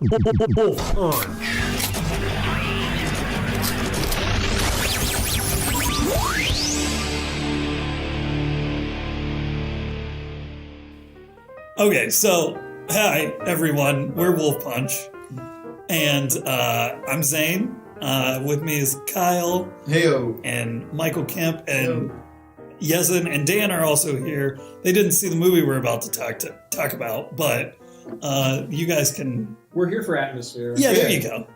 WolfPunch. Okay, so hi everyone, we're WolfPunch, and I'm Zane. With me is Kyle, Heyo, and Michael Kemp, and Yezin and Dan are also here. They didn't see the movie we're about to talk about, but you guys can. We're here for atmosphere. Yeah, there you go.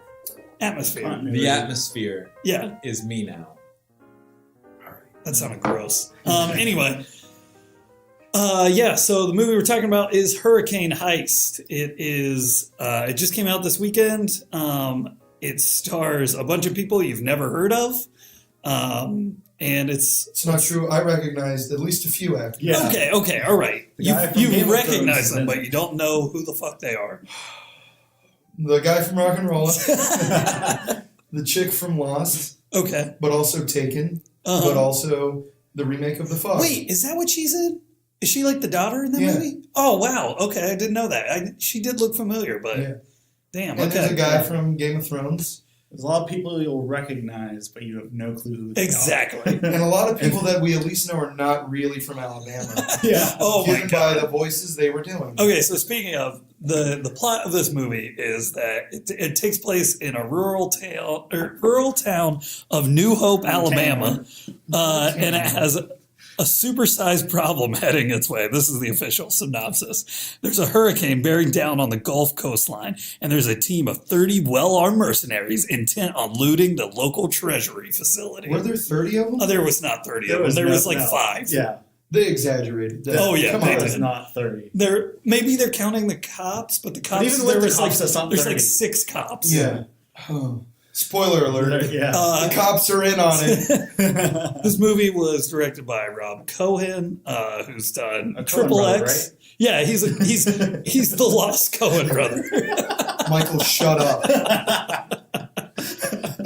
Atmosphere. The atmosphere Yeah, is me now. that sounded gross. Anyway. So the movie we're talking about is Hurricane Heist. It just came out this weekend. It stars a bunch of people you've never heard of. And it's not true. I recognized at least a few actors. Yeah. Okay, all right. You recognize them, Thrones. but you don't know who the fuck they are. The guy from Rock and Roll, the chick from Lost, Okay. but also Taken, but also the remake of The Fog. Wait, is that what she's in? Is she like the daughter in that Yeah. movie? Oh, wow. Okay, I didn't know that. She did look familiar, but Yeah. damn, And okay. there's a guy from Game of Thrones, There's a lot of people you'll recognize, but you have no clue who they Exactly. and a lot of people that we at least know are not really from Alabama. are. Yeah. Oh, my Given God. by the voices they were doing. Okay, so speaking of, the plot of this movie is that it takes place in a rural town of New Hope, Alabama, and it has a supersized problem heading its way. This is the official synopsis. There's a hurricane bearing down on the Gulf coastline, and there's a team of 30 well-armed mercenaries intent on looting the local treasury facility. Were there 30 of them? Oh, there was not 30 of them. There was like 5. Yeah. They exaggerated. Oh, yeah, Come they on. did. It's not 30. Maybe they're counting the cops, but the cops, even with there the was cops, that's not there's 30. like 6 cops. Yeah. Oh. Spoiler alert. Yeah. The cops are in on it. This movie was directed by Rob Cohen, who's done A Coen Triple brother, X. right? Yeah, he's the lost Cohen brother. Michael, shut up.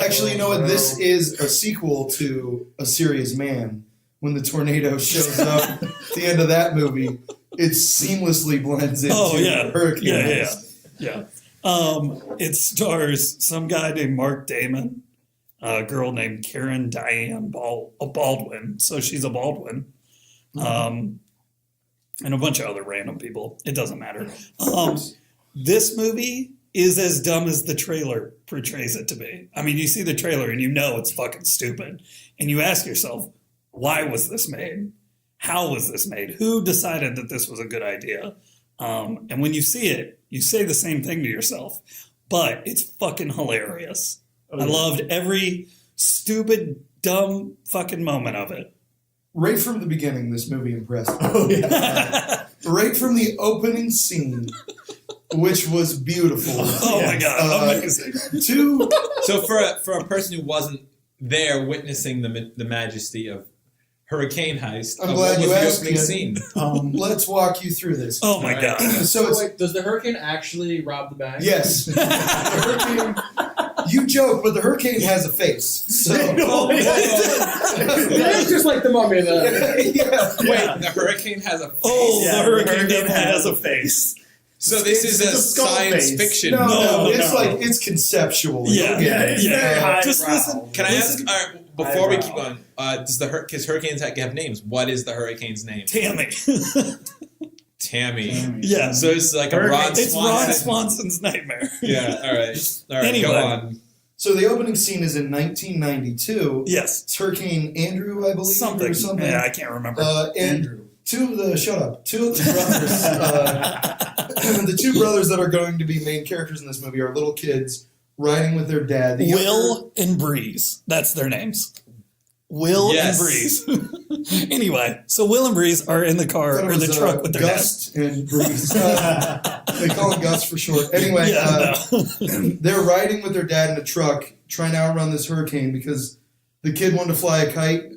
Actually, you know what? This is a sequel to A Serious Man. When the tornado shows up at the end of that movie, it seamlessly blends into Hurricane Heist. Yeah. It stars some guy named Mark Damon, a girl named Karen Diane Baldwin, so she's a Baldwin, and a bunch of other random people. It doesn't matter. This movie is as dumb as the trailer portrays it to be. I mean, you see the trailer and you know it's fucking stupid, and you ask yourself, why was this made? How was this made? Who decided that this was a good idea? And when you see it, you say the same thing to yourself, but it's fucking hilarious. I loved every stupid, dumb fucking moment of it. Right from the beginning, this movie impressed me. Oh, yeah. Right from the opening scene, which was beautiful. Oh my God, amazing. So for a person who wasn't there witnessing the majesty of Hurricane Heist, I'm glad you asked me. Scene? Let's walk you through this. Oh my God. So it's like, does the hurricane actually rob the bank? yes. The hurricane. You joke, but the hurricane has a face. So It's just like the mummy. Wait, the hurricane has a face? The hurricane has a face. So this is a skull science face. fiction. No, it's conceptual. Yeah, You'll get it. Just listen. Can I ask, before we keep going, because hurricanes have names, what is the hurricane's name? Tammy. Tammy. Yeah. So it's like a Ron It's Swanson. Ron Swanson's nightmare. Yeah, all right. Anyway. Go on. So the opening scene is in 1992. Yes. It's Hurricane Andrew, I believe, or something. Yeah, I can't remember. And Andrew. Two of the brothers, the two brothers that are going to be main characters in this movie are little kids riding with their dad. The Will and Breeze. That's their names. Will Yes. and Breeze. Anyway, so Will and Breeze are in the car or the truck with their Gust and Breeze. They call him Gus for short. Anyway, they're riding with their dad in a truck trying to outrun this hurricane because the kid wanted to fly a kite.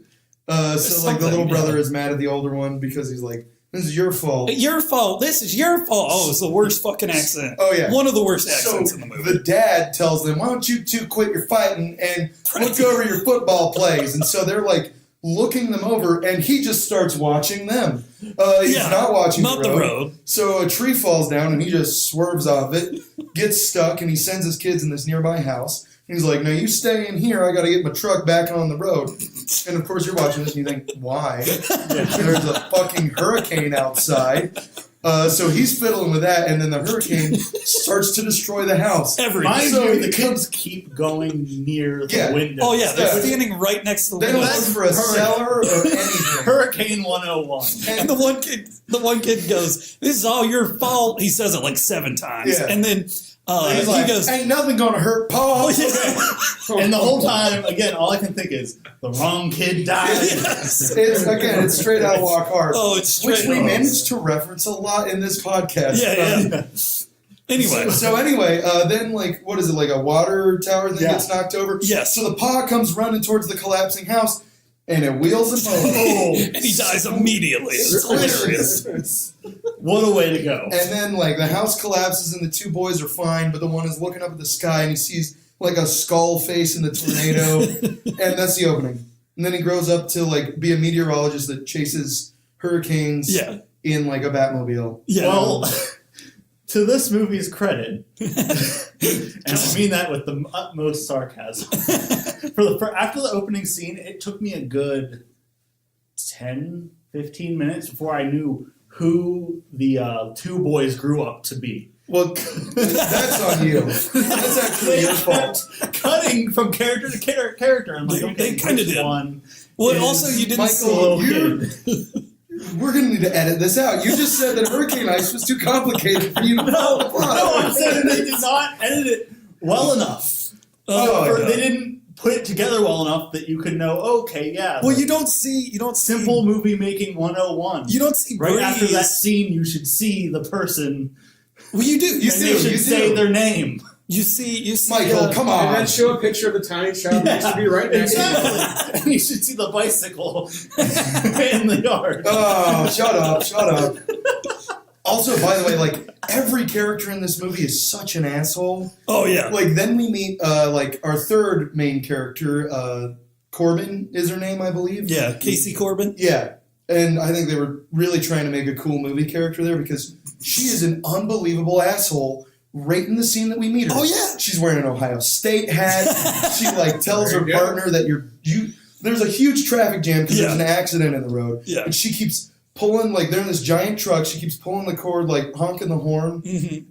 So like the little brother is mad at the older one because he's like, "This is your fault." Your fault. This is your fault. Oh, it's the worst fucking accent. Oh yeah, one of the worst so accents in the movie. The dad tells them, "Why don't you two quit your fighting and look over your football plays?" And so they're like looking them over, and he just starts watching them. He's not watching the road. So a tree falls down, and he just swerves off it, gets stuck, and he sends his kids in this nearby house. He's like, "No, you stay in here. I got to get my truck back on the road." And of course, you're watching this, and you think, "Why?" There's a fucking hurricane outside. So he's fiddling with that, and then the hurricane starts to destroy the house. Mind you, the kids keep going near the window. Oh, yeah, they're standing right next to the window. They don't look for a cellar or anything. Hurricane 101. And the one kid goes, "This is all your fault." He says it like 7 times. Yeah. And then he's like, goes, "Ain't nothing gonna hurt Paul." And the whole time, again, all I can think is, the wrong kid died. It's straight out Walk Hard. Oh, it's straight which we managed to reference a lot in this podcast. Anyway. So then what is it, like a water tower that gets knocked over? Yes. So the Pa comes running towards the collapsing house, and it wheels him over. And he dies immediately. It's hilarious. What a way to go. And then the house collapses and the 2 boys are fine, but the one is looking up at the sky and he sees like a skull face in the tornado, and that's the opening. And then he grows up to be a meteorologist that chases hurricanes in a Batmobile. Yeah. Well, to this movie's credit, and I mean that with the utmost sarcasm, after the opening scene, it took me a good 10, 15 minutes before I knew who the 2 boys grew up to be. Well, that's on you. That's actually your fault. Cutting from character to character. I'm like, they kind of did. One well, also you didn't Michael, we're going to need to edit this out. You just said that Hurricane Heist was too complicated for you to follow the plot. No, I'm saying they did not edit it well enough. They didn't put it together well enough that you could know, well, you don't see simple movie making 101. You don't see right after that scene, you should see the person. Well, you do. You should say their name. You see, Michael, come on. And then show a picture of the tiny shop that used to be right next to it. And you should see the bicycle in the yard. Oh, shut up. Also, by the way, every character in this movie is such an asshole. Oh, yeah. Then we meet, our third main character, Corbin is her name, I believe. Yeah, Casey Corbin. Yeah. And I think they were really trying to make a cool movie character there because she is an unbelievable asshole right in the scene that we meet her. Oh, yeah. She's wearing an Ohio State hat. She, tells her partner that there's a huge traffic jam because there's an accident in the road. Yeah. And she keeps pulling, they're in this giant truck. She keeps pulling the cord, honking the horn,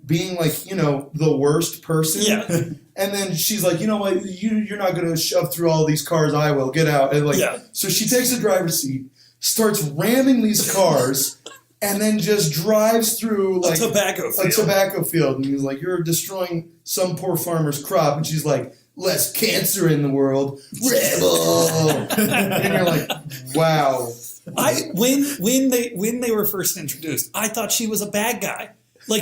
being, the worst person. Yeah. And then she's like, you know what? You're not going to shove through all these cars. I will. Get out. And, so she takes the driver's seat, starts ramming these cars, and then just drives through a tobacco field. And he's like, "You're destroying some poor farmer's crop." And she's like, "Less cancer in the world, rebel." And you're like, "Wow." When they were first introduced, I thought she was a bad guy,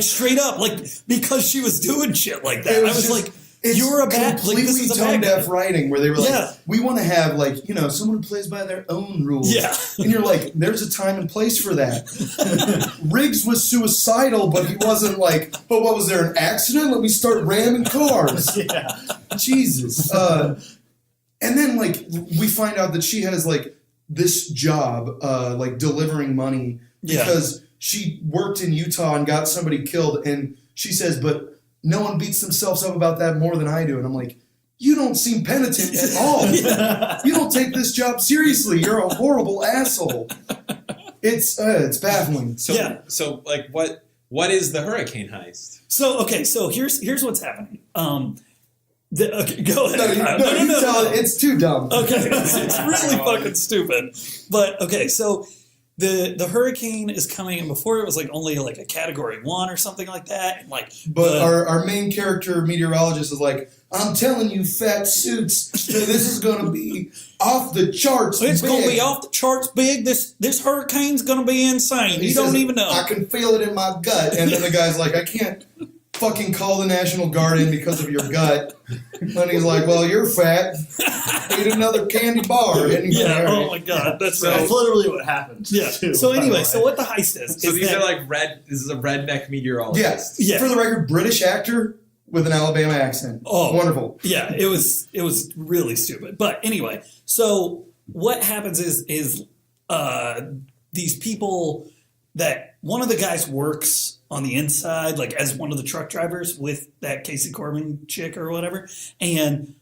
straight up, because she was doing shit like that. I was like, "You're a bad." Completely this is a bad tone-deaf writing where they were like, "We want to have someone who plays by their own rules." Yeah. And you're like, "There's a time and place for that." Riggs was suicidal, but he wasn't "But what was there, an accident? Let me start ramming cars." Yeah. Jesus. And then we find out that she has this job delivering money because she worked in Utah and got somebody killed, and she says, "But no one beats themselves up about that more than I do." And I'm like, you don't seem penitent at all. You don't take this job seriously. You're a horrible asshole. It's baffling. So what is the Hurricane Heist? So here's what's happening. Go ahead. No. It's too dumb. Okay, it's really fucking stupid. But okay, so the hurricane is coming, and before it was only a category 1 or something like that. And but our main character meteorologist is like, "I'm telling you, fat suits, that this is going to be off the charts. It's going to big. be off the charts big. This hurricane's going to be insane. You don't even know. I can feel it in my gut." And then the guy's like, "I can't fucking call the National Guard in because of your gut." And he's like, "Well, you're fat. Eat another candy bar." And oh my god, that's literally what happened. Yeah. Too, so anyway, so what the heist is? So these are this is a redneck meteorologist. Yeah. For the record, British actor with an Alabama accent. Oh, wonderful. Yeah, it was really stupid. But anyway, so what happens is these people that one of the guys works on the inside, like as one of the truck drivers with that Casey Corbin chick or whatever, and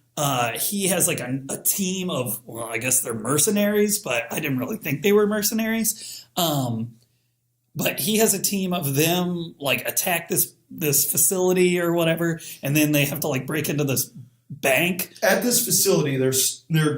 he has like a team of, well, I guess they're mercenaries, but I didn't really think they were mercenaries. But he has a team of them like attack this facility or whatever, and then they have to like break into this bank. At this facility, they're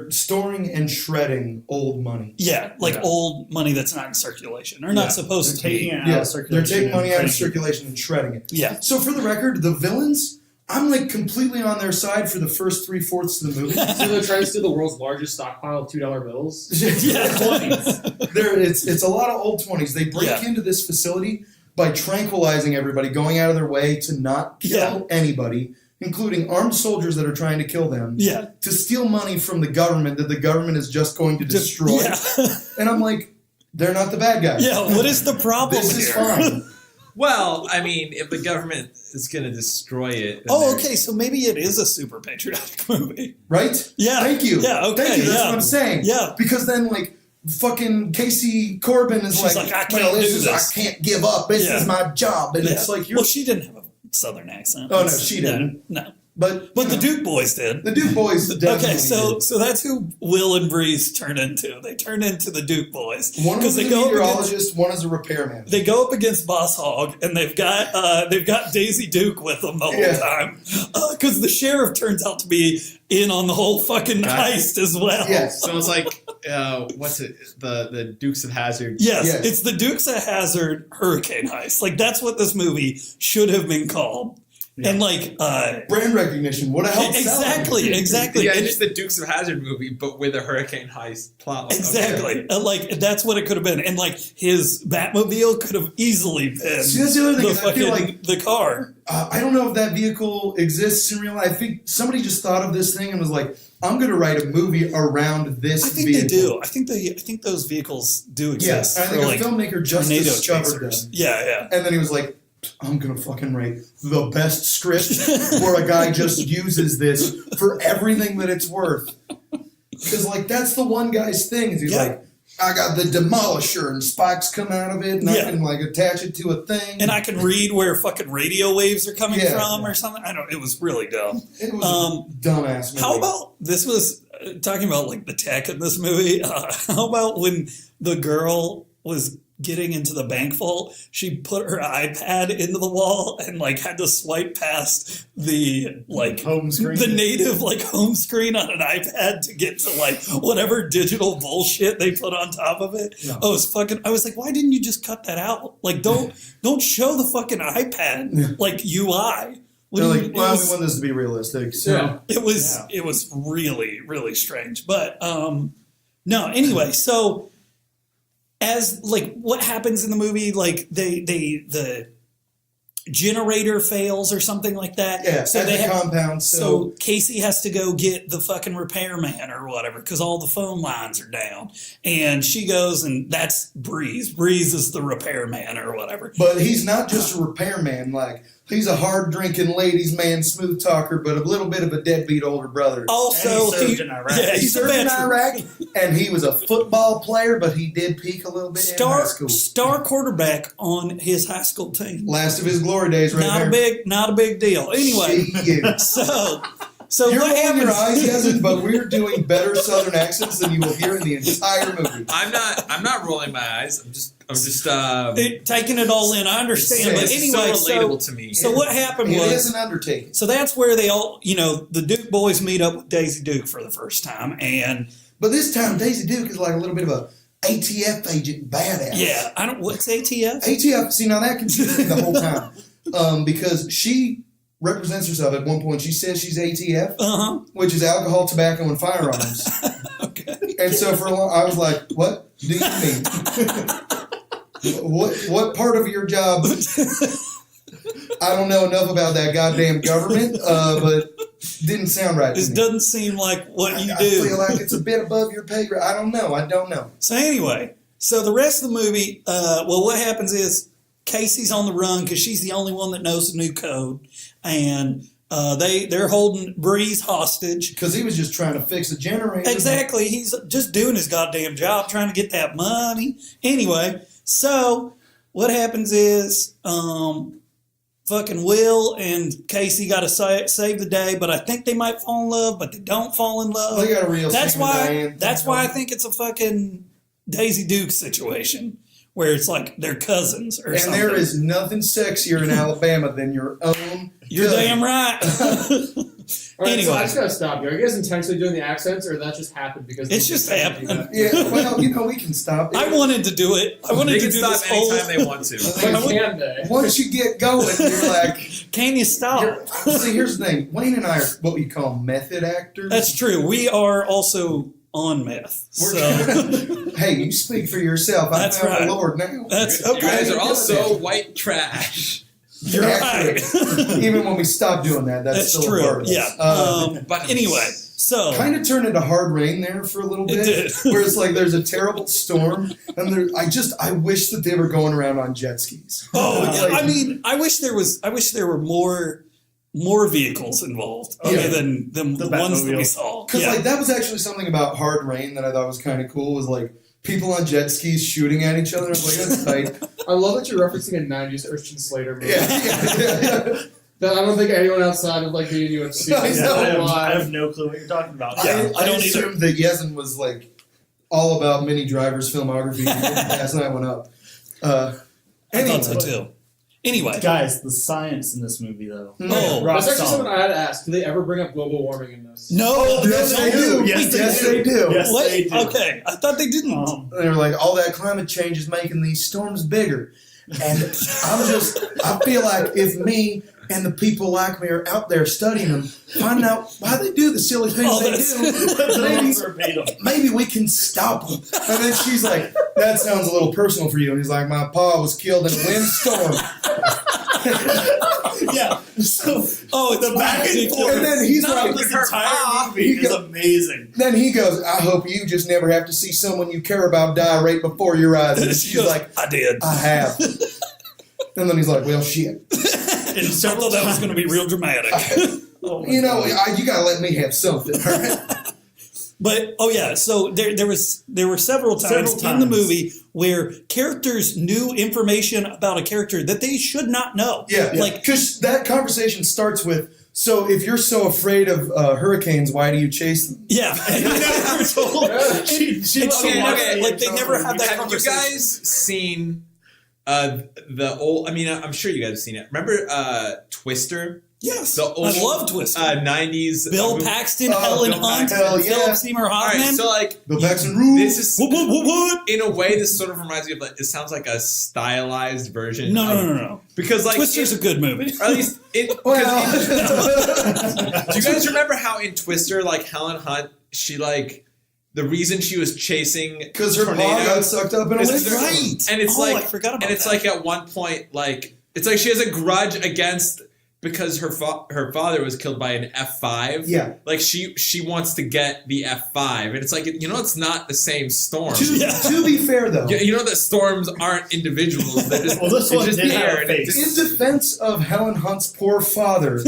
storing and shredding old money. Yeah, like old money that's not in circulation or not supposed to taking be. it out of circulation. They're taking money out of and circulation and shredding it. Yeah. So for the record, the villains, I'm like completely on their side for the first 3/4 of the movie. So they're trying to steal the world's largest stockpile of $2 bills. Yeah. 20s. It's a lot of old 20s. They break into this facility by tranquilizing everybody, going out of their way to not kill anybody, including armed soldiers that are trying to kill them, to steal money from the government that the government is just going to destroy. And I'm like, they're not the bad guys. Yeah, what is the problem This is here? fine. Well, I mean, if the government is going to destroy it. Oh, okay, so maybe it is a super patriotic movie. Right? Yeah. Thank you. Yeah, okay. Thank you. That's what I'm saying. Yeah. Because then, like, fucking Casey Corbin is She's like, I can't do this. I can't give up. This is my job. And it's like, well, she didn't have a southern accent. Oh, no, she didn't. No. But the Duke boys did. The Duke boys definitely Okay, so did. so that's who Will and Breeze turn into. They turn into the Duke boys. One is a they go up meteorologist, one is a repairman. They go up against Boss Hogg, and they've got Daisy Duke with them the whole time, because the sheriff turns out to be in on the whole fucking heist as well. Yes. So it's like, what's it? The Dukes of Hazzard. Yes, it's the Dukes of Hazzard hurricane heist. Like that's what this movie should have been called. Yeah. And like brand recognition, what a help! Exactly. Yeah, it's just the Dukes of Hazzard movie, but with a hurricane heist plot. Exactly, like that's what it could have been, and like his Batmobile could have easily been. See, that's the other thing. I feel like the car. I don't know if that vehicle exists in real life. I think somebody just thought of this thing and was like, "I'm going to write a movie around this." I think vehicle. they do. I think those vehicles do exist. Yes, I think a filmmaker just discovered them. Yeah. And then he was like, I'm going to fucking write the best script where a guy just uses this for everything that it's worth. Because, like, that's the one guy's thing. Is he's like, I got the demolisher and spikes come out of it and I can, like, attach it to a thing. And I can read where fucking radio waves are coming from or something. I don't know. It was really dumb. It was a dumbass movie. How about, this was, talking about, like, the tech in this movie, how about when the girl was getting into the bank vault, she put her iPad into the wall and like had to swipe past the like home screen, the native like home screen on an iPad to get to like whatever digital bullshit they put on top of it. Yeah. Oh, it's fucking. I was like, why didn't you just cut that out? Like, don't show the fucking iPad like UI. They're like, well, we want this to be realistic. So it was really, really strange. But no, anyway, so. As like what happens in the movie, like the generator fails or something like that. Yeah, so at they the compound. So Casey has to go get the fucking repairman or whatever because all the phone lines are down. And she goes, and that's Breeze. Breeze is the repairman or whatever. But he's not just a repairman. Like he's a hard drinking ladies man, smooth talker, but a little bit of a deadbeat older brother. Also, and he served in Iraq. Yeah, he served in Iraq, and he was a football player, but he did peak a little bit in high school. Star quarterback on his high school team. Last of his glory days, right Not a big deal. Anyway, so you're what rolling happens? your eyes, Yazid, but we're doing better Southern accents than you will hear in the entire movie. I'm not rolling my eyes. I'm just taking it all in. I understand, but anyway, so relatable to me. So what happened was it is an undertaking. So that's where they all, the Duke boys meet up with Daisy Duke for the first time, but this time Daisy Duke is like a little bit of a ATF agent badass. Yeah, what's ATF? ATF. See, now that confused me the whole time because she represents herself at one point. She says she's ATF, which is alcohol, tobacco, and firearms. Okay. And so for a long, I was like, "What do you mean? What part of your job?" I don't know enough about that goddamn government, but didn't sound right. This doesn't seem like what you do. I feel like it's a bit above your pay grade. I don't know. So anyway, the rest of the movie, what happens is Casey's on the run because she's the only one that knows the new code, and They're holding Breeze hostage. Because he was just trying to fix a generator. Exactly. He's just doing his goddamn job, trying to get that money. Anyway, so what happens is fucking Will and Casey got to save the day, but I think they might fall in love, but they don't fall in love. They got a real That's Sam and why. Diane That's thing why I going. think it's a fucking Daisy Duke situation where it's like they're cousins or And something. there is nothing sexier in Alabama than your own. You're cousin. damn right. All right, so Anyway. I just gotta stop you. Are you guys intentionally doing the accents, or that just happened because It's just happened. Yeah, well, we can stop. I wanted to do it. I wanted They to can do stop this whole. anytime they want to. Like, can they? Once you get going, you're like. Can you stop? See, here's the thing. Wayne and I are what we call method actors. That's true. We are also on meth. So Hey, you speak for yourself. I That's found right. the Lord now. that's You okay. guys are also white trash. You're right. Even when we stop doing that, that's That's still true. a burden. Yeah. But Anyway, so Kind of turned into hard rain there for a little It bit, did. where it's like there's a terrible storm, and I wish that they were going around on jet skis. I mean, I wish there were more vehicles involved other Yeah. than the ones that we Batmobile. saw. Because Yeah. like that was actually something about hard rain that I thought was kind of cool. Was like people on jet skis shooting at each other. I was like, that's tight. I love that you're referencing a '90s Christian Slater movie. Yeah. That I don't think anyone outside of like the UFC I is know. I have no clue what you're talking about. Yeah. I I don't assumed that Yezin was like all about Minnie Driver's filmography as I went up. I Anyway, thought so too. Anyway, Guys, the science in this movie, though. Oh, rock That's actually solid. something I had to ask. Do they ever bring up global warming in this? no, yes, they do. Yes, they do. Yes, What? they do. Okay, I thought they didn't. They were like, all that climate change is making these storms bigger. And I feel like if me and the people like me are out there studying them, finding out why they do the silly things Oh, they that's- do, maybe, Verbatim. maybe we can stop them. And then she's like, that sounds a little personal for you. And he's like, my pa was killed in a windstorm. Yeah. So Oh, it's the back and forth. And then he's of like, this her entire movie is amazing. then he goes, I hope you just never have to see someone you care about die right before your eyes. And She she's goes, like, I did. I have. And then he's like, well, shit. And I thought that was going to be real dramatic. Oh my You know, God. you gotta let me have something. All right? But so there were several times in the movie where characters knew information about a character that they should not know. Yeah, like because that conversation starts with, so if you're so afraid of hurricanes, why do you chase them? yeah. And they never told. She And let she me watch never- the like they intro never and had that Have you conversation. guys seen the old? I mean, I'm sure you guys have seen it. Remember Twister? Yes, The old, I love Twister. 90s. Bill movie? Paxton, Oh, Helen Bill Hunt, Paxton. Hell Philip yeah. Seymour All Hoffman. right, so like Bill Paxton rules. this is What? in a way this sort of reminds me of like it sounds like a stylized version. No, of, no. Because like Twister's a good movie. or at least it. Well, Do you guys remember how in Twister, like Helen Hunt, she like the reason she was chasing because her paw tornadoes, got sucked up in a It's windstorm. right. and it's Oh, like I forgot about and it's that. like at one point like it's like she has a grudge against because her father was killed by an F5. Yeah. Like she wants to get the F5, and it's like it's not the same storm. To be fair, though, You know that storms aren't individuals. They're just, Well, this it's one just did the have air. a and it face. just- in defense of Helen Hunt's poor father,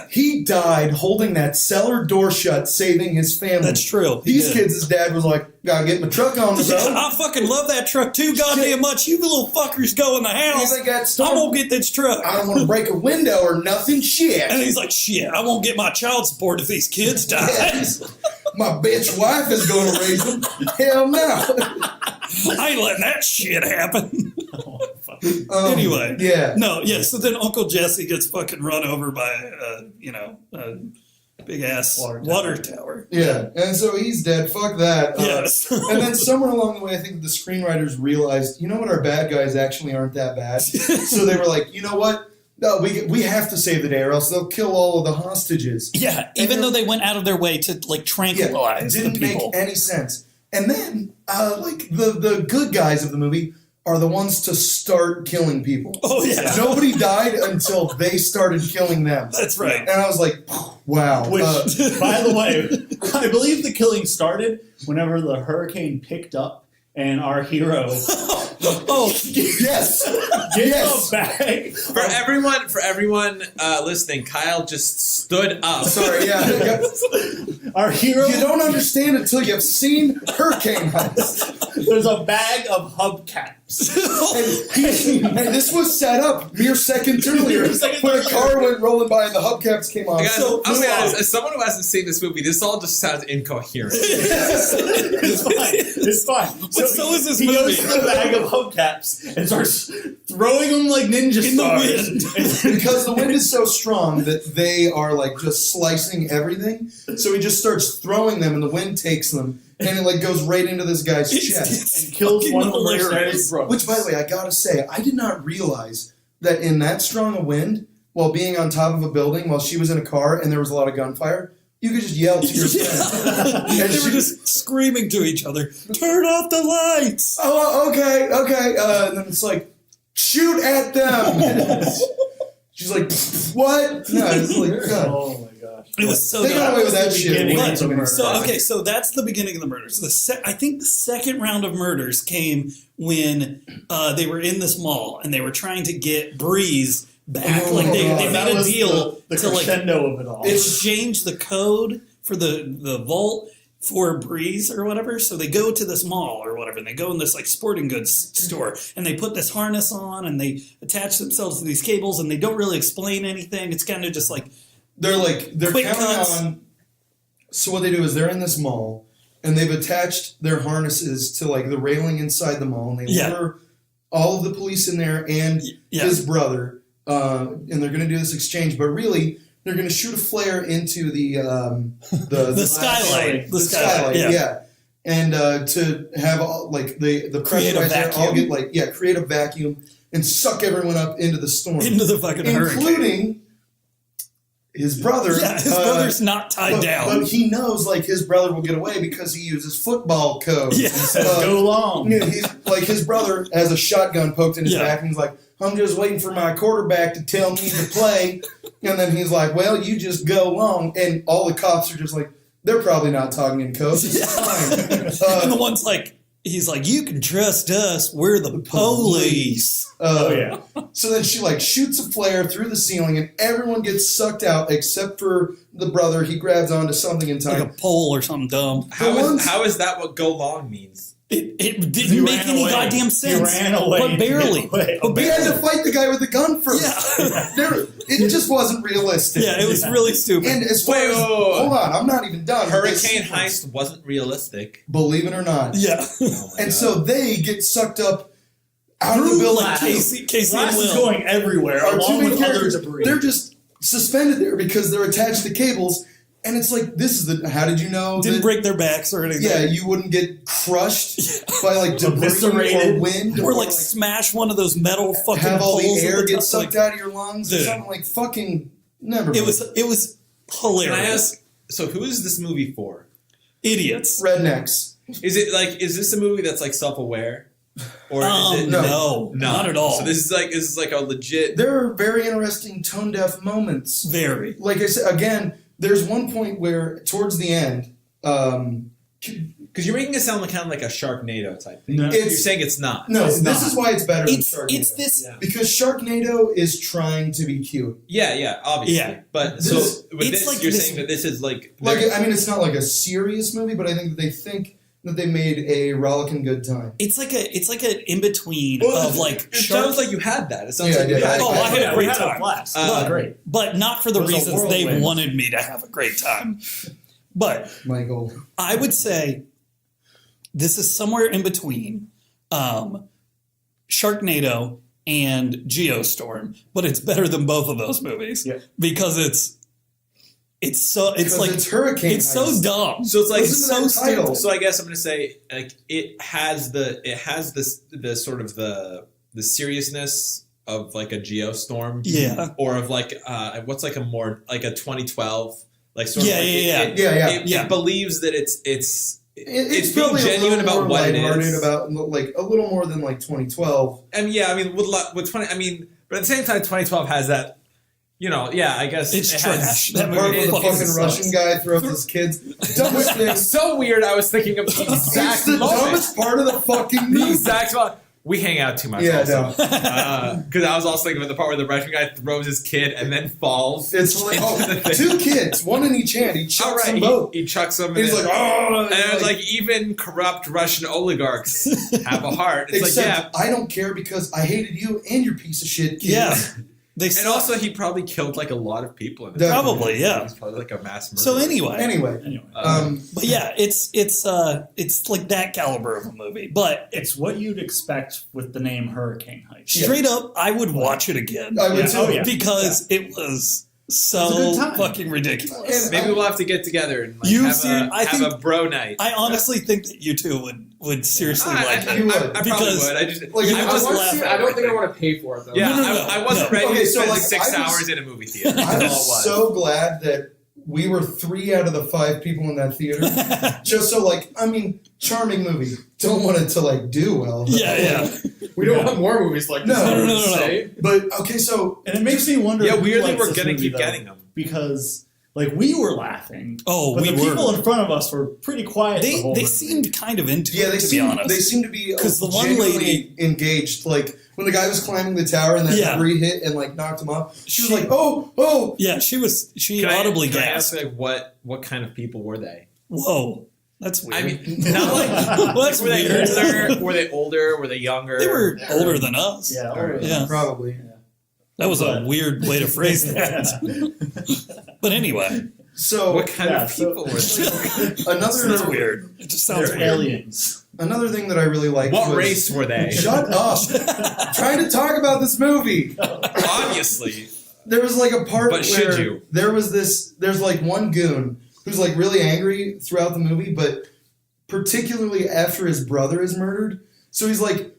he died holding that cellar door shut, saving his family. That's true. He These did. kids' dad was like, gotta get my truck on the Yeah, road. I fucking love that truck too goddamn much. You little fuckers go in the You house. think that I'm storm? gonna get this truck. I don't want to break a window or nothing. Shit. And he's like, shit, I won't get my child support if these kids die. My bitch wife is going to raise them. Hell no. I ain't letting that shit happen. Oh, fuck. Anyway. Yeah. No, yeah, so then Uncle Jesse gets fucking run over by, a big ass water tower. Yeah. And so he's dead. Fuck that. Yes. And then somewhere along the way, I think the screenwriters realized, you know what, our bad guys actually aren't that bad. So they were like, you know what? No, we have to save the day or else they'll kill all of the hostages. Yeah, even though they went out of their way to like tranquilize didn't the people. make any sense. And then, like the good guys of the movie are the ones to start killing people. Oh yeah, Nobody died until they started killing them. that's right. And I was like, wow. Which, by the way, I believe the killing started whenever the hurricane picked up and our hero Oh, Yes. Get Yes. a bag. For everyone listening, Kyle just stood up. Sorry, yeah. Our hero. You don't understand until you've seen Hurricane Heist. There's a bag of hubcaps. And this was set up mere seconds earlier when a car went rolling by and the hubcaps came off. Guys, So, I'm gonna be honest, as someone who hasn't seen this movie, this all just sounds incoherent. It's fine. It's fine. so is this he movie. goes to the bag of hubcaps and starts throwing them like ninja In the stars. wind. because the wind is so strong that they are like just slicing everything. So he just starts throwing them and the wind takes them and it like goes right into this guy's chest. And kills fucking one of the hilarious. mercenaries' brothers. Which, by the way, I gotta say, I did not realize that in that strong a wind, while being on top of a building, while she was in a car and there was a lot of gunfire, you could just yell to your friend. They And were she- just screaming to each other, "Turn off the lights!" Oh, okay. And then it's like, shoot at them. She's like, what? No, it's like, God. Oh my gosh. It was so They got dumb. away with that the shit. beginning way of too the many murder. times. So that's the beginning of the murders. I think the second round of murders came when they were in this mall and they were trying to get Breeze back. Oh, like they God. made a deal the to like crescendo of it all. exchange the code for the vault for Breeze or whatever. So they go to this mall or whatever, and they go in this like sporting goods store, and they put this harness on, and they attach themselves to these cables, and they don't really explain anything. It's kind of just like They're Quick counting cuts. on. So what they do is they're in this mall and they've attached their harnesses to like the railing inside the mall, and they Yeah. lure all of the police in there and yeah. his brother, and they're going to do this exchange. But really, they're going to shoot a flare into the The skylight. The skylight, yeah. yeah. And to have all, like the Create a pressurized air all vacuum. get like create a vacuum and suck everyone up into the storm, into the fucking hurricane. including his brother. Yeah, his brother's not tied down. But he knows like his brother will get away because he uses football code. Yeah. Says, go long. Yeah, he's like his brother has a shotgun poked in his Yeah. back, and he's like, "I'm just waiting for my quarterback to tell me to play." And then he's like, "Well, you just go long," and all the cops are just like, "They're probably not talking in code. This is fine." And the one's like, he's like, "You can trust us. We're the police." Oh yeah. So then she like shoots a flare through the ceiling, and everyone gets sucked out except for the brother. He grabs onto something in time. Like a pole or something dumb. How is that what go long means? It He didn't make ran any away. goddamn He sense. ran away. But barely. He had to fight the guy with the gun first. Yeah. It just wasn't realistic. Yeah, it was really stupid. And as far Wait, as, whoa, whoa, whoa. hold on, I'm not even done. Hurricane This- Heist wasn't realistic. Believe it or not. yeah. Oh my And God. so they get sucked up out of the Through building. like Casey and Glass is Will. going everywhere Our two along main with other characters, debris. they're just suspended there because they're attached to cables. And it's like, this is the. How did you know? Didn't that, break their backs or anything. Yeah, you wouldn't get crushed by like debris or Eviscerated. wind, Or like smash one of those metal fucking have all the poles at air the get top, sucked like, out of your lungs or Dude. something like fucking. Never. It mind. was Can hilarious. I ask? So who is this movie for? Idiots. rednecks. Is this a movie that's like self-aware, or is it No, not at all. So this is like a legit. There are very interesting tone deaf moments. Very. Like I said, again, there's one point where towards the end, Because you're making it sound like kind of like a Sharknado type thing. No. You're It's- saying it's not. no, It's this not. is why it's better It's than Sharknado. this. Yeah. Because Sharknado is trying to be cute. Yeah, obviously. Yeah. But This- so with it's this, like you're this- saying that this is like Like, I mean, it's not like a serious movie, but I think that they think that they made a rollicking good time. It's like an in between Well, of like it shark, sounds like you had that. It sounds Yeah, like you yeah, had. Oh, I had a great we had time. blast. It Uh, was great. but not for the It was a reasons they whirlwind. wanted me to have a great time. But Michael. I would say this is somewhere in between Sharknado and Geostorm, but it's better than both of those movies Yeah. because it's Because like it's Hurricane it's so Heist. dumb. So it's like Listen to so that title. So I guess I'm gonna say like it has the sort of the seriousness of like a Geostorm. Yeah. Or of like what's like a more like a 2012 like sort Yeah, of like yeah. It Yeah. believes that it's It's being probably genuine a little about more what it lighthearted is. about like a little more than like 2012. and yeah, I mean with 20 I mean but at the same time 2012 has that I guess It's it trash. has, That Part movie where the fucking fucking sucks. Russian guy threw up his kids. Dumbest thing. it's so weird. I was thinking of the It's exact the moment. dumbest part of the fucking The movie. exact moment. We hang out too much. Yeah, also. Because I was also thinking about the part where the Russian guy throws his kid and then falls. It's like, two kids, one in each hand. He chucks them both. He chucks them. And he's like, oh. And I was like, even corrupt Russian oligarchs have a heart. It's Except like, I don't care because I hated you and your piece of shit kid. Yeah. And also, he probably killed like a lot of people in this. Probably, yeah. He's probably like a mass murderer. So anyway, But yeah, it's like that caliber of a movie, but It's what you'd expect with the name Hurricane Heist. straight up, I would watch it again I would too. Oh, yeah. because it was It's a so good time. fucking ridiculous. And maybe we'll have to get together and like, You have, see- a, I have think- a bro night. I honestly think that you two would seriously like I it. You would. probably Because- would. I just Like, You I would just want to laugh see it. at I don't think I everything. want to pay for it though. Yeah, No. I wasn't No. ready Okay, to so, spend like, 6 I was- hours in a movie theater. I That's all it was was. so glad that we were 3 out of the 5 people in that theater. Just so, like, I mean, charming movie. Don't want it to, like, do well. But, Yeah. We don't want more movies like this. No, I would no. say. But, okay, so... And it makes me wonder. Yeah, who weirdly, likes we're this gonna movie, keep though, getting them. because like we were laughing. Oh, but we the people were. in front of us were pretty quiet. the whole They movie. seemed kind of into Yeah, it, they to be honest. seem to be 'Cause the one genuinely lady- engaged. Like, when the guy was climbing the tower and that Yeah. debris hit and, like, knocked him off, she was She- like, oh! Yeah, she Can audibly can I ask, gasped. like, what kind of people were they? Whoa, that's weird. I mean, not like That's were they weird. older? Were they older? Were they younger? They were older than us. Yeah, Alright. Yeah. Probably. That was a But- weird way to phrase that. But anyway, So, What kind Yeah, of so- people were they? another it's weird. It just sounds They're weird. aliens. another thing that I really liked What was... race were they? Shut up! I'm trying to talk about this movie. Obviously. There was like a part But where should you? there's like one goon who's like really angry throughout the movie, but particularly after his brother is murdered. So he's like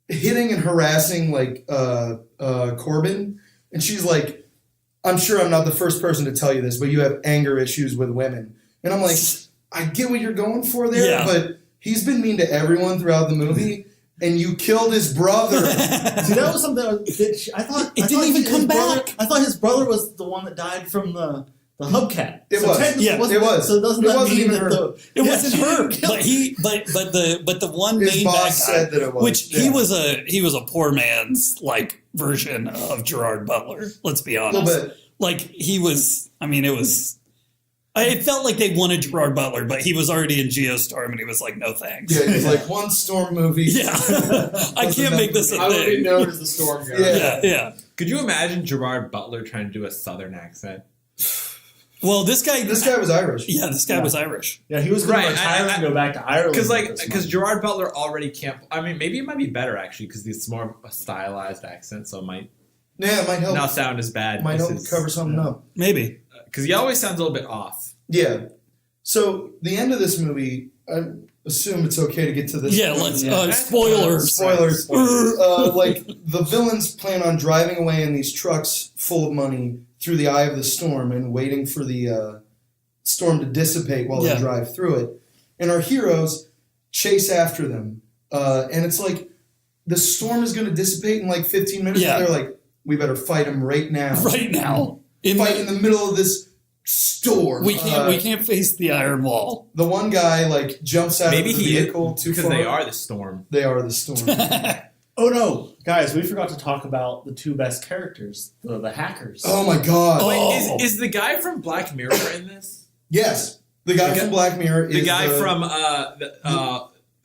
hitting and harassing like Corbin, and she's like, I'm sure I'm not the first person to tell you this, but you have anger issues with women. And I'm like, I get what you're going for there, Yeah. but he's been mean to everyone throughout the movie, and you killed his brother. See, that was something I thought. It I didn't thought even his come brother- back. I thought his brother was the one that died from the hubcap. It was. technically Yeah, wasn't it was. So doesn't It that wasn't mean even that her. the It wasn't she her, didn't kill but the one His main bad boss guy, said that it was. which Yeah. he was a poor man's like version of Gerard Butler. Let's be a honest. little bit. Like he was. I mean, it was. It felt like they wanted Gerard Butler, but he was already in Geostorm, and he was like, "No thanks." Yeah, he's like one Storm movie. Yeah. I can't make this a I would be thing. known as the storm guy. Yeah. Yeah. Could you imagine Gerard Butler trying to do a Southern accent? Well, this guy. This guy was Irish. Yeah, this guy was Irish. Yeah, he was going Right, to retire I- and go back to Ireland. Because Gerard Butler already can't. I mean, maybe it might be better actually because it's more of a stylized accent, so it might Yeah, it might help. not sound as bad. Might help cover something up. Maybe. Because he always sounds a little bit off. Yeah. So the end of this movie, I assume it's okay to get to this. Yeah. point. Let's. Spoilers. Spoilers. Spoilers. Like the villains plan on driving away in these trucks full of money through the eye of the storm and waiting for the storm to dissipate while Yeah. they drive through it. And our heroes chase after them. And it's like the storm is going to dissipate in like 15 minutes. Yeah. And they're like, we better fight him right now. Right now. Fight in the middle of this storm. We can't face the iron wall. The one guy like jumps out Maybe of the he vehicle too because far. they are the storm. They are the storm. Oh no, guys, we forgot to talk about the two best characters, the hackers. Oh my god. Oh. Wait, is the guy from Black Mirror in this? Yes. The guy from Black Mirror is The guy from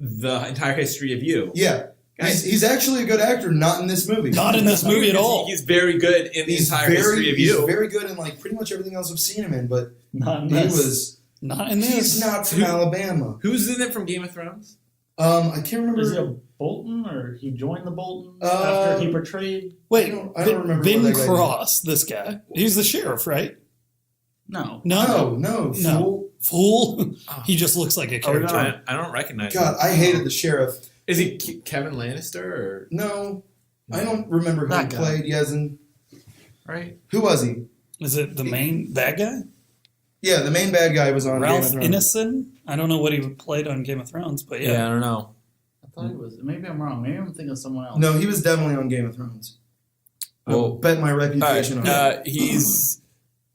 the entire history of you. Yeah. Guys, He's actually a good actor, not in this movie. Not in this movie at all. He's very good in the He's entire history of he's you. very good in like pretty much everything else I've seen him in, but Not in he this. was Not in this. he's not from Who- Alabama. Who's in it from Game of Thrones? I can't remember. Is he a Bolton or he joined the Boltons Uh, after he portrayed? Wait, I don't remember Ben what that guy Cross, this guy. He's the sheriff, right? No. No, fool. Fool. Oh. He just looks like a Oh, no, character. I don't recognize God, him. I hated the sheriff. Is he Kevin Lannister or No, I don't remember who That he guy. played Yezin. right? Who was he? Is it the main bad guy? Yeah, the main bad guy was on Game Ralph of Thrones. Innocent? I don't know what he played on Game of Thrones, but yeah. I don't know. I thought he was. Maybe I'm wrong. Maybe I'm thinking of someone else. No, he was definitely on Game of Thrones. I Well, bet my reputation on it. he's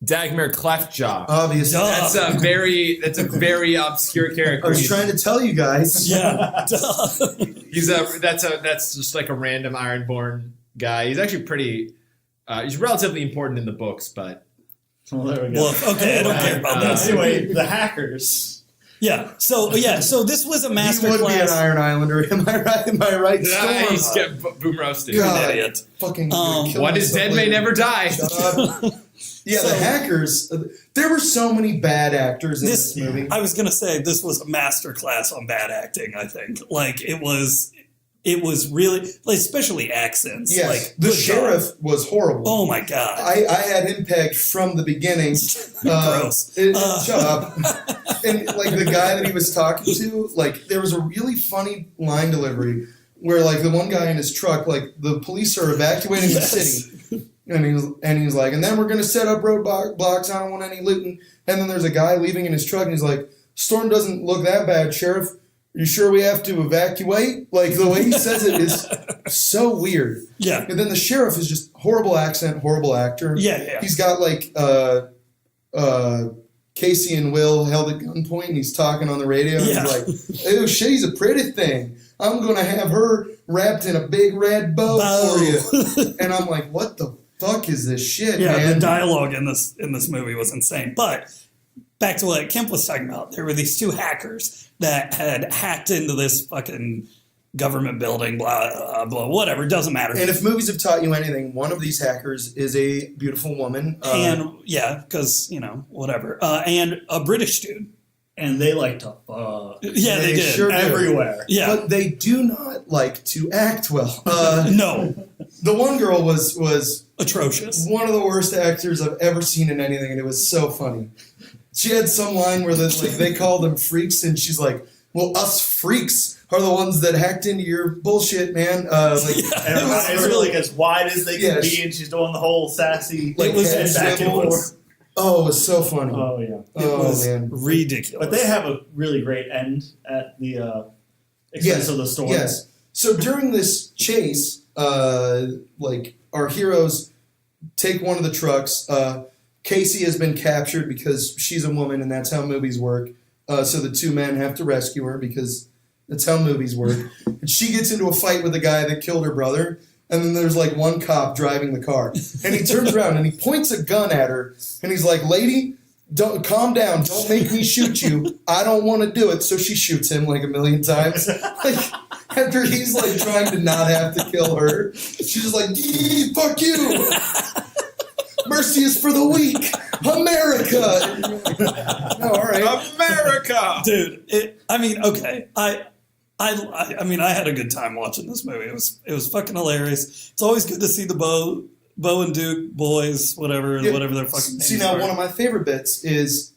Dagmar Cleftjaw. Obviously. Duh. That's a very obscure character. I was trying to tell you guys. Yeah. Duh. That's just like a random Ironborn guy. He's actually pretty. He's relatively important in the books, but Well, there we go. Well, okay, I don't care about this. Anyway, the hackers. Yeah. So this was a He master would be an class. Iron Islander. Am I right? Am I right? he's Storm. get boom roasted. You're God. an idiot. Fucking What is dead may never die. Shut up. Yeah, So- the hackers. There were so many bad actors in this movie. I was gonna say this was a master class on bad acting. I think like it was really like, especially accents. Yes, like the good sheriff God. was horrible. Oh my God. I had him pegged from the beginning. Gross. Shut up. And like the guy that he was talking to, like there was a really funny line delivery where like the one guy in his truck, like the police are evacuating the Yes. city, and he's like, and then we're gonna set up roadblocks. I don't want any looting. And then there's a guy leaving in his truck, and he's like, "Storm doesn't look that bad, Sheriff. You sure we have to evacuate?" Like the way he says it is so weird. Yeah. And then the sheriff is just horrible accent, horrible actor. Yeah. He's got like Casey and Will held at gunpoint, and he's talking on the radio. And Yeah. he's like, "Oh, she's a pretty thing. I'm gonna have her wrapped in a big red bow for you." And I'm like, "What the fuck is this shit, Yeah, man?" the dialogue in this movie was insane. But back to what Kemp was talking about, there were these two hackers that had hacked into this fucking government building, blah blah, whatever. Doesn't matter. And if movies have taught you anything, one of these hackers is a beautiful woman. And yeah, because whatever. And a British dude. And they like to fuck Yeah, they They did. sure do. everywhere. Yeah. But they do not like to act well. No, The one girl was atrocious. one of the worst actors I've ever seen in anything, and it was so funny. She had some line where they called them freaks, and she's like, "Well, us freaks are the ones that hacked into your bullshit, man." And her eyes are like as wide as they can Yeah, be, and she's doing the whole sassy Like, It was head back and swivels. forth. Oh, it was so funny. Oh yeah. It Oh, was man. ridiculous. But they have a really great end at the expense of the storm. Yes. So during this chase, like our heroes take one of the trucks. Casey has been captured because she's a woman, and that's how movies work. So the two men have to rescue her because that's how movies work. And she gets into a fight with the guy that killed her brother. And then there's like one cop driving the car, and he turns around and he points a gun at her, and he's like, "Lady, don't calm down. Don't make me shoot you. I don't want to do it." So she shoots him like a million times. Like after he's like trying to not have to kill her, she's just like, "Fuck you. Mercy is for the weak. America." No, all right. America. Dude, okay. I mean, I had a good time watching this movie. It was fucking hilarious. It's always good to see the Bo and Duke boys, whatever Yeah. their fucking names See, now are. one of my favorite bits is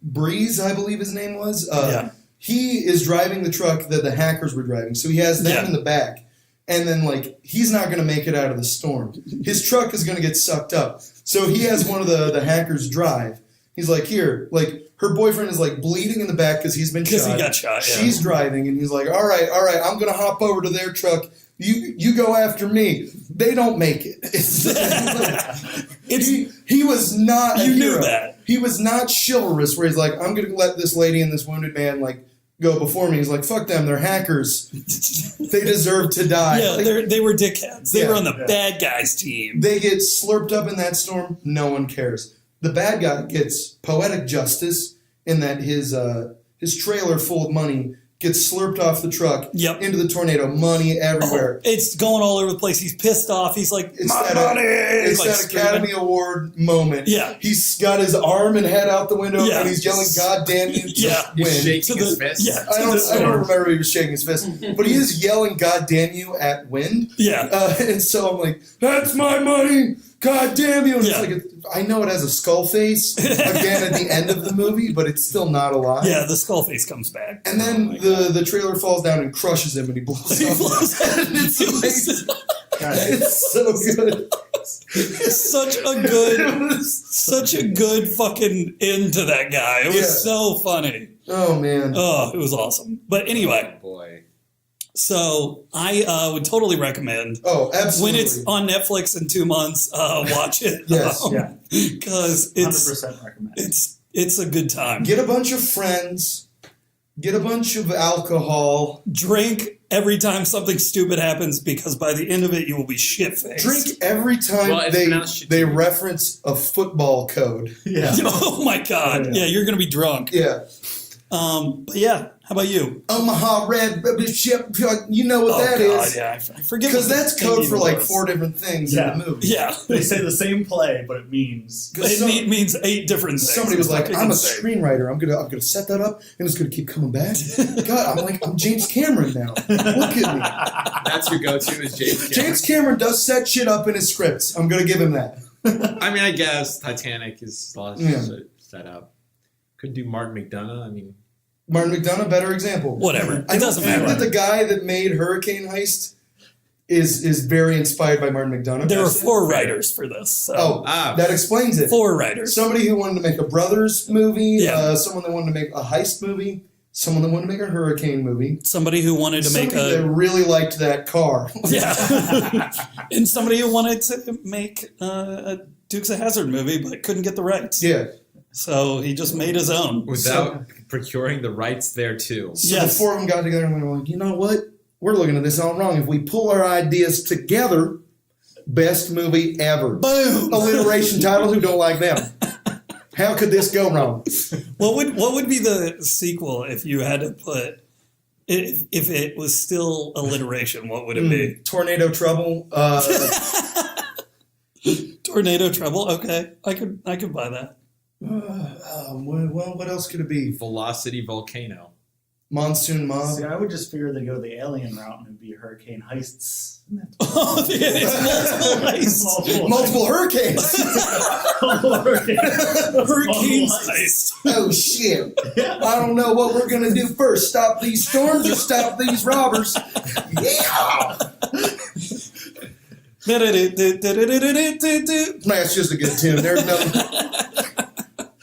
Breeze, I believe his name was. Yeah. He is driving the truck that the hackers were driving, so he has them Yeah. in the back. And then, like, he's not going to make it out of the storm. His truck is going to get sucked up. So he has one of the hackers drive. He's like, here, like, her boyfriend is, like, bleeding in the back because he's been shot. Because he got shot, yeah. She's driving, and he's like, all right, I'm going to hop over to their truck. You go after me. They don't make it. He was not a You knew hero. that. He was not chivalrous where he's like, I'm going to let this lady and this wounded man, like, go before me. He's like, fuck them. They're hackers. They deserve to die. Yeah, Like, they were dickheads. They Yeah. were on the bad guys team. they get slurped up in that storm. No one cares. The bad guy gets poetic justice in that his trailer full of money gets slurped off the truck Yep. into the tornado. Money everywhere. It's going all over the place. He's pissed off. He's like, It's my that, money! it's He's like that Academy screaming. Award moment. Yeah. He's got his arm and head out the window, Yeah. and he's yelling, "God damn you!" to Yeah. He's win. shaking To his the- fist. yeah. I To don't the storm. remember if he was shaking his fist, but he is yelling "God damn you" at wind. Yeah. And so I'm like, "That's my money! God damn you!" And Yeah. it's like, I know it has a skull face again at the end of the movie, but it's still not alive. Yeah, the skull face comes back. And then the trailer falls down and crushes him, and he blows He up. blows And it's amazing. It's so good. such a It good, was- such a good fucking end to that guy. It was Yeah. so funny. oh man. Oh, it was awesome. But anyway, Boy. So I would totally recommend. Oh, absolutely. When it's on Netflix in 2 months, watch it. Yes. Yeah. Because it's 100% recommend. it's a good time. Get a bunch of friends. Get a bunch of alcohol. Drink every time something stupid happens, because by the end of it, you will be shit-faced. Drink every time Well, it's pronounced they shitty. reference a football code. Yeah. Oh my God! Yeah. Yeah, you're gonna be drunk. Yeah. But yeah, how about you? Omaha Red Ship. You know what that God, is. yeah, I forget. Because what that's the code thing for like was. 4 different things Yeah. in the movie. Yeah, They say the same play, but it means. it means 8 different things. Somebody was It's like, fucking "I'm a insane. screenwriter. I'm gonna set that up, and it's gonna keep coming back." God, I'm James Cameron now. Look at me. That's your go-to is James Cameron. James Cameron does set shit up in his scripts. I'm gonna give him that. I mean, I guess Titanic is a lot of Yeah. shit set up. Could do Martin McDonough. I mean, Martin McDonough, better example. Whatever. It I don't doesn't think matter. that the guy that made Hurricane Heist is very inspired by Martin McDonough. There are That's it. 4 writers for this. So. Oh, that explains it. 4 writers. Somebody who wanted to make a Brothers movie, Yeah. someone that wanted to make a heist movie, someone that wanted to make a hurricane movie, Somebody who wanted to make somebody that a really liked that car. yeah, and somebody who wanted to make a Dukes of Hazzard movie but couldn't get the rights. Yeah. So he just made his own. without procuring the rights there too. So Yes. the 4 of them got together and were like, you know what? We're looking at this all wrong. If we pull our ideas together, best movie ever. Boom. Alliteration titles, who don't like them? How could this go wrong? What would be the sequel if you had to put if it was still alliteration? What would it be? Tornado Trouble. Tornado Trouble. Okay, I could buy that. Well, what else could it be? Velocity Volcano. Monsoon Mob. See, I would just figure they go the alien route and it'd be hurricane heists. Oh, it's multiple heists. Multiple hurricanes. Hurricanes heist. Oh shit! I don't know what we're gonna do first. Stop these storms or stop these robbers? Yeah. That's just a good tune. There's no.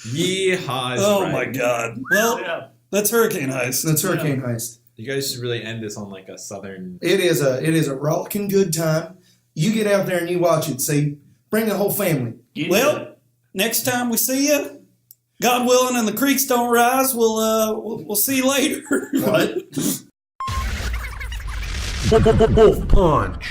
Yeehaw! is Oh right. my God! Well, Yeah. that's Hurricane Heist. That's Hurricane Heist. You guys should really end this on like a southern. It is a rollicking good time. You get out there and you watch it. See, bring the whole family. Well, next time we see you, God willing, and the creeks don't rise, we'll see you later. What? WolfPunch.